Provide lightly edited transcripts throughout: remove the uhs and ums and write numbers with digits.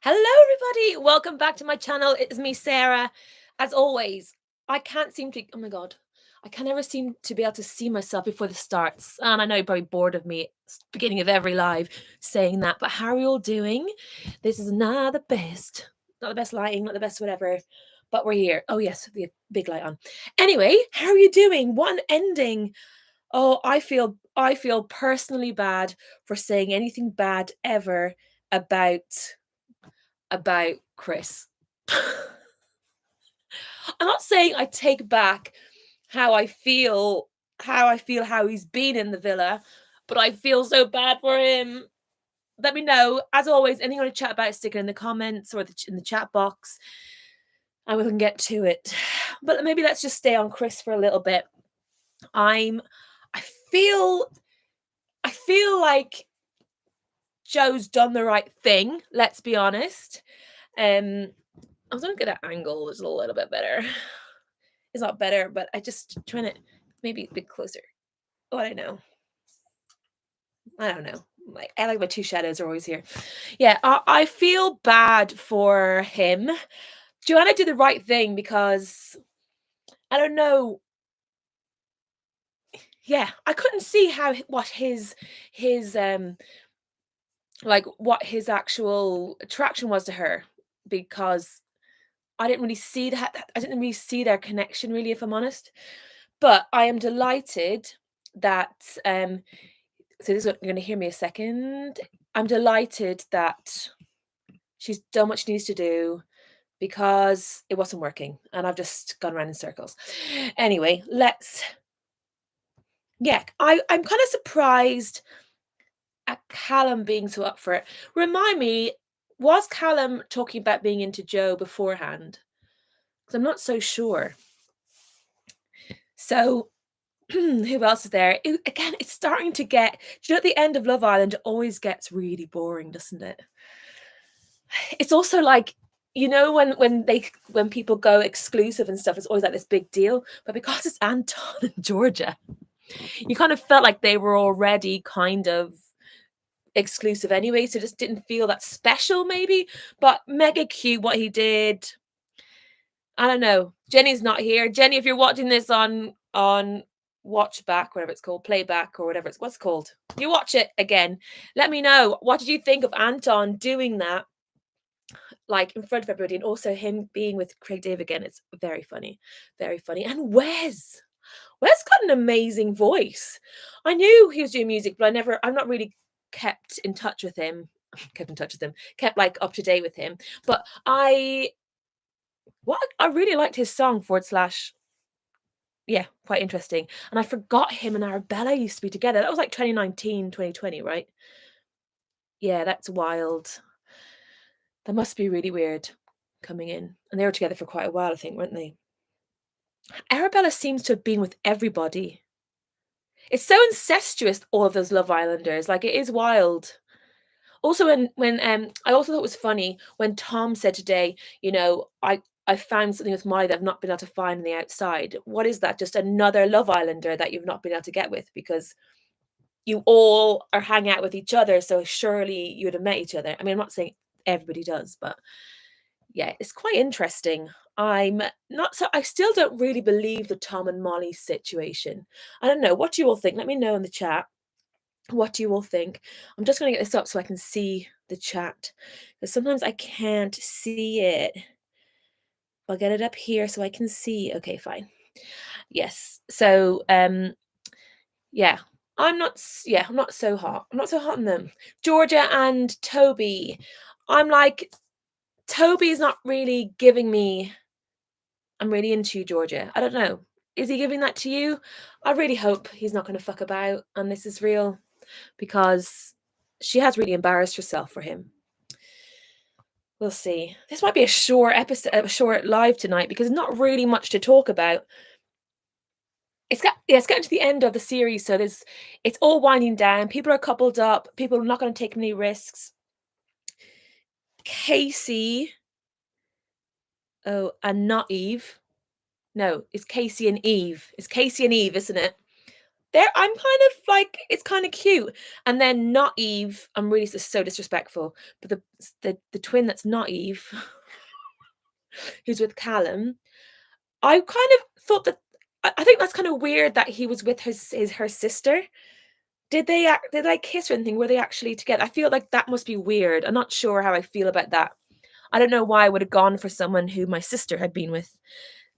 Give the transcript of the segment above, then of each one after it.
Hello, everybody. Welcome back to my channel. It's me, Sarah. As always, I can't seem to. Oh my God. I can never seem to be able to see myself before this starts. And I know you're probably bored of me beginning of every live saying that. But how are you all doing? This is not the best. Not the best lighting, not the best whatever. But we're here. Oh, yes, the big light on. Anyway, how are you doing? What an ending. Oh, I feel personally bad for saying anything bad ever about Chris. I'm not saying I take back how I feel, how he's been in the villa, but I feel so bad for him. Let me know. As always, anything you want to chat about, stick it in the comments or in the chat box, and we can get to it. But maybe let's just stay on Chris for a little bit. I feel, I feel like Joe's done the right thing. Let's be honest. I was gonna get an angle. It's a little bit better. It's not better, but I just trying to maybe a bit closer. Oh, I don't know. I don't know. I like my two shadows are always here. Yeah, I feel bad for him. Joanna did the right thing because I don't know. Yeah, I couldn't see what his like what his actual attraction was to her because I didn't really see that. I didn't really see their connection, really, if I'm honest. But I am delighted that. So this is what you're going to hear me a second. I'm delighted that she's done what she needs to do because it wasn't working, and I've just gone around in circles. Anyway, let's. Yeah, I'm kind of surprised at Callum being so up for it. Remind me, was Callum talking about being into Joe beforehand? Because I'm not so sure. So, who else is there? Again, it's starting to get. Do you know at the end of Love Island, it always gets really boring, doesn't it? It's also like when people go exclusive and stuff, it's always like this big deal. But because it's Anton and Georgia, you kind of felt like they were already kind of exclusive anyway, so it just didn't feel that special maybe. But mega cute what he did. I don't know. Jenny's not here. Jenny, if you're watching this on watch back, whatever it's called, playback or whatever it's what's called. You watch it again. Let me know. What did you think of Anton doing that? Like in front of everybody, and also him being with Craig Dave again. It's very funny. Very funny. And Wes got an amazing voice. I knew he was doing music, but I'm not really kept in touch with him. Kept in touch with him, kept like up to date with him. But I really liked his song forward slash yeah, quite interesting. And I forgot him and Arabella used to be together. That was like 2019, 2020, right? Yeah, that's wild. That must be really weird coming in. And they were together for quite a while, I think, weren't they? Arabella seems to have been with everybody. It's so incestuous, all of those Love Islanders. Like, it is wild. Also, when I also thought it was funny when Tom said today, I found something with Molly that I've not been able to find on the outside. What is that? Just another Love Islander that you've not been able to get with because you all are hanging out with each other, so surely you would have met each other. I mean, I'm not saying everybody does, but yeah, it's quite interesting. I still don't really believe the Tom and Molly situation. I don't know. What do you all think? Let me know in the chat. What do you all think? I'm just going to get this up so I can see the chat because sometimes I can't see it. I'll get it up here so I can see. Okay, fine. Yes. So, yeah, I'm not so hot. I'm not so hot on them. Georgia and Toby. I'm like, Toby's not really giving me. I'm really into you, Georgia. I don't know. Is he giving that to you? I really hope he's not going to fuck about and this is real because she has really embarrassed herself for him. We'll see. This might be a short episode, a short live tonight because there's not really much to talk about. It's getting to the end of the series, so it's all winding down. People are coupled up. People are not going to take many risks. Casey, and not Eve. No, it's Casey and Eve. It's Casey and Eve, isn't it? I'm kind of like, it's kind of cute. And then not Eve, I'm really so disrespectful, but the twin that's not Eve, who's with Callum, I kind of thought that I think that's kind of weird that he was with her sister. Did they kiss or anything? Were they actually together? I feel like that must be weird. I'm not sure how I feel about that. I don't know why I would have gone for someone who my sister had been with,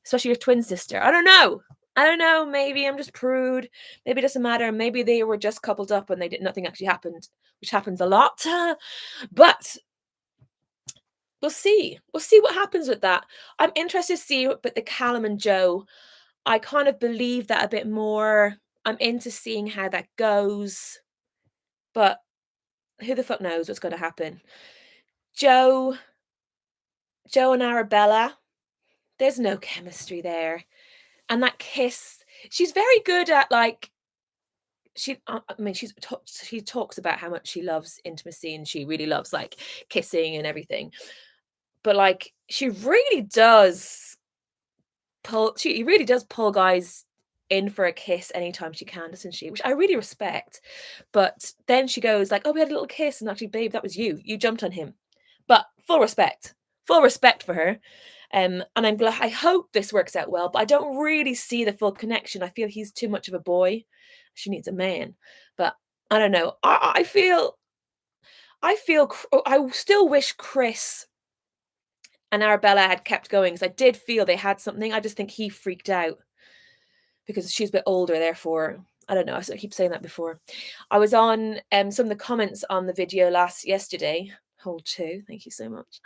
especially your twin sister. I don't know. I don't know. Maybe I'm just prude. Maybe it doesn't matter. Maybe they were just coupled up and nothing actually happened, which happens a lot. But we'll see. We'll see what happens with that. I'm interested to see, but the Callum and Joe, I kind of believe that a bit more. I'm into seeing how that goes. But who the fuck knows what's going to happen? Joe, Joe and Arabella, there's no chemistry there. And that kiss, she's very good at like, I mean, she talks about how much she loves intimacy and she really loves like kissing and everything. But like, she really does pull guys in for a kiss anytime she can, doesn't she? Which I really respect. But then she goes like, "Oh, we had a little kiss, and actually, babe, that was you. You jumped on him." But full respect for her. And I'm glad. I hope this works out well, but I don't really see the full connection. I feel he's too much of a boy. She needs a man. But I don't know. I still wish Chris and Arabella had kept going because I did feel they had something. I just think he freaked out because she's a bit older, therefore, I don't know. I keep saying that before. I was on some of the comments on the video yesterday. Hold two, thank you so much.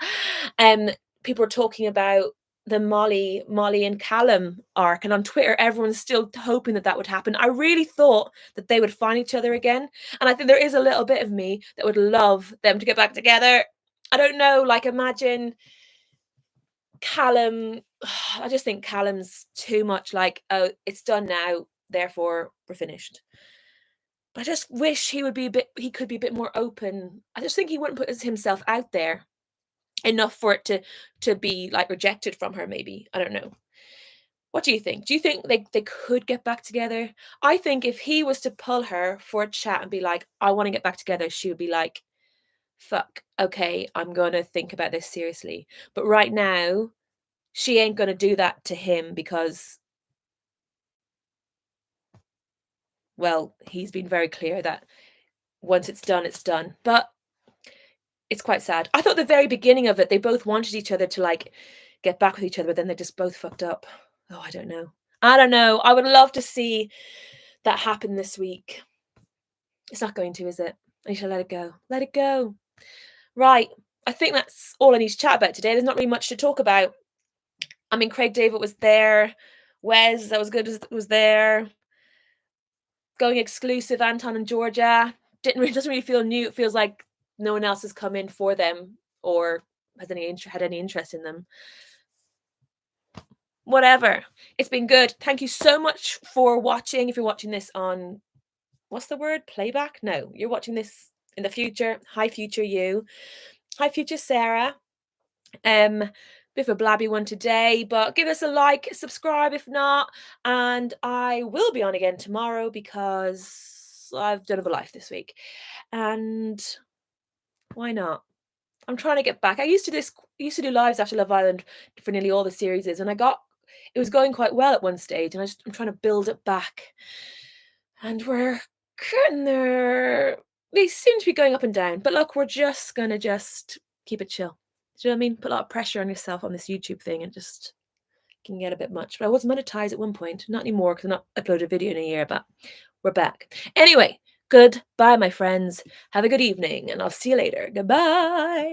People were talking about the Molly and Callum arc, and on Twitter, everyone's still hoping that would happen. I really thought that they would find each other again, and I think there is a little bit of me that would love them to get back together. I don't know, like imagine Callum, I just think Callum's too much like, oh, it's done now, therefore we're finished. But I just wish he could be a bit more open. I just think he wouldn't put himself out there enough for it to be like rejected from her, maybe. I don't know. What do you think? Do you think they could get back together? I think if he was to pull her for a chat and be like, I want to get back together, she would be like, fuck, okay, I'm gonna think about this seriously. But right now, she ain't gonna do that to him because, well, he's been very clear that once it's done, it's done. But it's quite sad. I thought the very beginning of it, they both wanted each other to like get back with each other, but then they just both fucked up. Oh, I don't know. I don't know. I would love to see that happen this week. It's not going to, is it? I shall let it go. Let it go. Right. I think that's all I need to chat about today. There's not really much to talk about. I mean, Craig David was there. Wes, that was good, was there. Going exclusive, Anton and Georgia. Doesn't really feel new. It feels like no one else has come in for them or had any interest in them. Whatever. It's been good. Thank you so much for watching. If you're watching this on, what's the word? Playback? No, you're watching this in the future. Hi, future you. Hi, future Sarah. Bit of a blabby one today, but give us a like, subscribe if not, and I will be on again tomorrow because I've done a life this week, and why not? I'm trying to get back. I used to do lives after Love Island for nearly all the series, and it was going quite well at one stage, and I'm trying to build it back, and we're getting there. They seem to be going up and down, but look, we're just gonna keep it chill. Do you know what I mean? Put a lot of pressure on yourself on this YouTube thing and just can get a bit much. But I was monetized at one point, not anymore because I've not uploaded a video in a year, but we're back. Anyway, goodbye, my friends. Have a good evening, and I'll see you later. Goodbye.